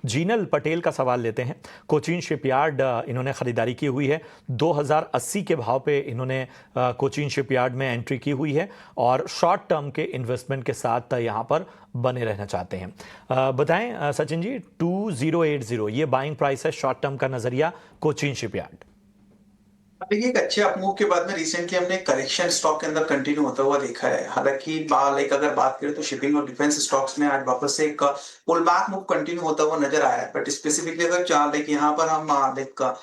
जीनल पटेल का सवाल लेते हैं। कोचीन शिपयार्ड इन्होंने खरीदारी की हुई है। 2080 के भाव पे इन्होंने कोचीन शिपयार्ड में एंट्री की हुई है और शॉर्ट टर्म के इन्वेस्टमेंट के साथ यहाँ पर बने रहना चाहते हैं। बताएं सचिन जी, 2080 ये बाइंग प्राइस है, शॉर्ट टर्म का नजरिया कोचीन शिपयार्ड। देखिए, एक अच्छे अपमूव के बाद में रिसेंटली हमने करेक्शन स्टॉक के अंदर कंटिन्यू होता हुआ देखा है। हालांकि लाइक अगर बात करें तो शिपिंग और डिफेंस स्टॉक्स में आज वापस से एक पुल बैक मूव कंटिन्यू होता हुआ नजर आया है। बट स्पेसिफिकली अगर लाइक यहाँ पर हम लाइक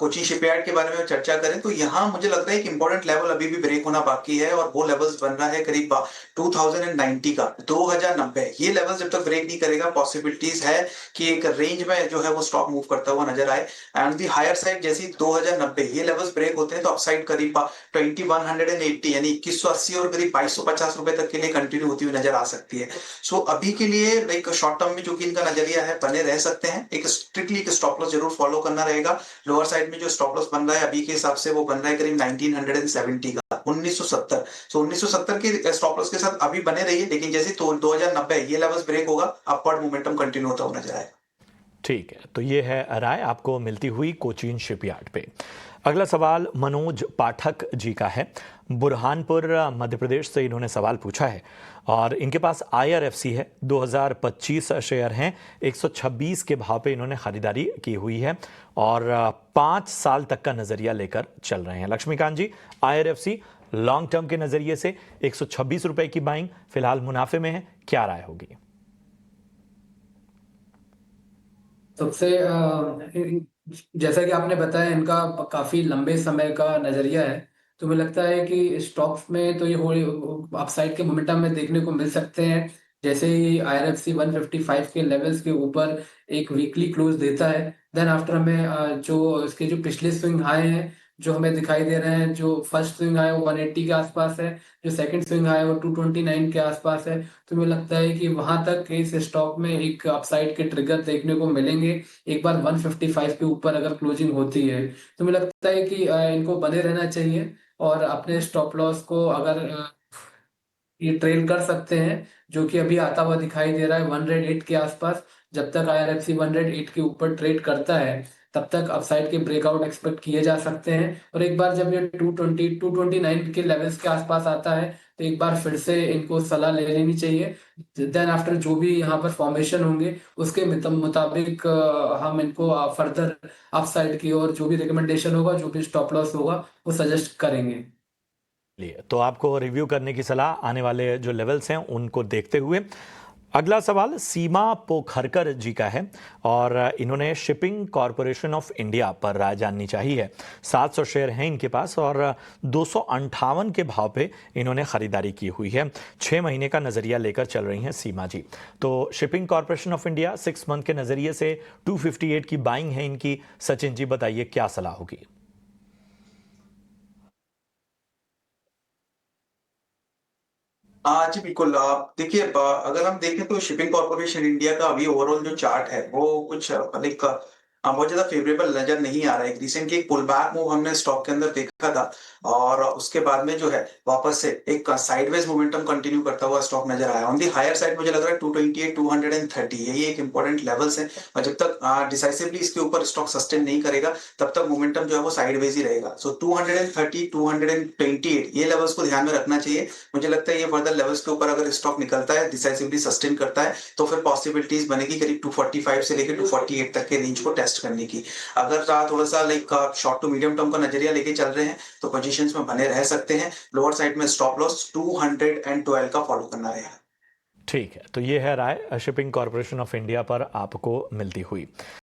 कोचिन शिपयार्ड के बारे में चर्चा करें तो यहाँ मुझे लगता है कि इंपॉर्टेंट लेवल अभी भी ब्रेक होना बाकी है और वो लेवल्स बन रहा है करीब 2090 का 2090। ये लेवल जब तक ब्रेक नहीं करेगा पॉसिबिलिटीज है कि एक रेंज में जो है वो स्टॉक मूव करता हुआ नजर आए। एंड दी हायर साइड जैसी 2090 ये लेवल्स ब्रेक होते हैं तो अपसाइड करीब 2180 यानी 2180 और करीब 2250 रुपए तक के लिए कंटिन्यू होती हुई नजर आ सकती है। सो अभी के लिए लाइक शॉर्ट टर्म में जो कि इनका नजरिया है बने रह सकते हैं। एक स्ट्रिक्टली एक स्टॉप लॉस जरूर फॉलो करना रहेगा। लोअर साइड में जो स्टॉप लॉस बन रहा है अभी के हिसाब से वो बन रहा है करीब 1970 का 1970। सो 1970 के स्टॉप लॉस के साथ अभी बने रहिए, लेकिन जैसे तो 2090 ये लेवल्स ब्रेक होगा अपवर्ड मोमेंटम कंटिन्यू होता हुआ नजर आएगा। ठीक है, तो ये है राय आपको मिलती हुई कोचीन शिपयार्ड पे। अगला सवाल मनोज पाठक जी का है। बुरहानपुर मध्य प्रदेश से इन्होंने सवाल पूछा है और इनके पास IRFC है। 2025 शेयर हैं, 126 के भाव पे इन्होंने खरीदारी की हुई है और 5 साल तक का नजरिया लेकर चल रहे हैं। लक्ष्मीकांत जी, IRFC लॉन्ग टर्म के नजरिए से 126 रुपए की बाइंग फिलहाल मुनाफे में है, क्या राय होगी? सबसे जैसा कि आपने बताया इनका काफी लंबे समय का नजरिया है, तो मुझे लगता है कि स्टॉक्स में तो ये अपसाइड के मोमेंटम में देखने को मिल सकते हैं। जैसे ही IRFC 155 के लेवल्स के ऊपर एक वीकली क्लोज देता है, देन आफ्टर हमें जो इसके जो पिछले स्विंग हाई हैं जो हमें दिखाई दे रहे हैं, जो फर्स्ट स्विंग हाई वो 180 के आसपास है, जो सेकंड स्विंग हाई वो 229 के आसपास है। तो मुझे लगता है कि वहां तक इस स्टॉक में एक अपसाइड के ट्रिगर देखने को मिलेंगे। एक बार 155 के ऊपर अगर क्लोजिंग होती है तो मुझे लगता है कि इनको बने रहना चाहिए और अपने स्टॉप लॉस को अगर ये ट्रेल कर सकते हैं, जो कि अभी आता हुआ दिखाई दे रहा है 108 के आसपास। जब तक IRFC 108 के ऊपर ट्रेड करता है तब तक अपसाइड के ब्रेकआउट एक्सपेक्ट किए जा सकते हैं। और एक बार जब ये 229 के लेवल्स के आसपास आता है तो एक बार फिर से इनको सलाह ले लेनी चाहिए। देन आफ्टर जो भी यहाँ पर फॉर्मेशन होंगे उसके मुताबिक हम इनको फर्दर अपसाइड की और जो भी रिकमेंडेशन होगा, जो भी स्टॉप लॉस होगा वो सजेस्ट करेंगे। लिए तो आपको रिव्यू करने की सलाह आने वाले जो लेवल्स हैं उनको देखते हुए। अगला सवाल सीमा पोखरकर जी का है और इन्होंने शिपिंग कॉरपोरेशन ऑफ इंडिया पर राय जाननी चाहिए। 700 शेयर हैं इनके पास और 258 के भाव पे इन्होंने खरीदारी की हुई है। 6 महीने का नजरिया लेकर चल रही हैं सीमा जी। तो shipping corporation of India 6 month के नजरिए से 258 की बाइंग है इनकी। सचिन जी बताइए क्या सलाह होगी? हाँ जी बिल्कुल। देखिए, अगर हम देखें तो शिपिंग कॉर्पोरेशन इंडिया का अभी ओवरऑल जो चार्ट है वो कुछ लाइक बहुत ज्यादा फेवरेबल नजर नहीं आ रहा है। रिसेंटली एक पुल बैक मूव हमने स्टॉक के अंदर देखा था और उसके बाद में जो है वापस से एक साइडवेज मोमेंटम कंटिन्यू करता हुआ स्टॉक नजर आया। ऑन दी हायर साइड मुझे लग रहा है 228 230 यही एक इंपॉर्टेंट लेवल्स है और जब तक डिसाइसिवली इसके ऊपर स्टॉक सस्टेन नहीं करेगा तब तक मोमेंटम जो है वो साइडवेज ही रहेगा। सो 230 228 ये लेवल्स को ध्यान में रखना चाहिए। मुझे लगता है ये फर्दर लेवल्स के ऊपर अगर स्टॉक निकलता है, डिसाइसिवली सस्टेन करता है, तो फिर पॉसिबिलिटीज बनेगी करीब 245 से लेकर 248 तक के रेंज को टेस्ट करने की। अगर थोड़ा सा like short to medium term का नजरिया लेके चल रहे हैं तो पोजीशंस में बने रह सकते हैं। लोअर साइड में स्टॉप लॉस 212 का फॉलो करना रहेगा। ठीक है, तो ये है राय शिपिंग कॉरपोरेशन ऑफ इंडिया पर आपको मिलती हुई।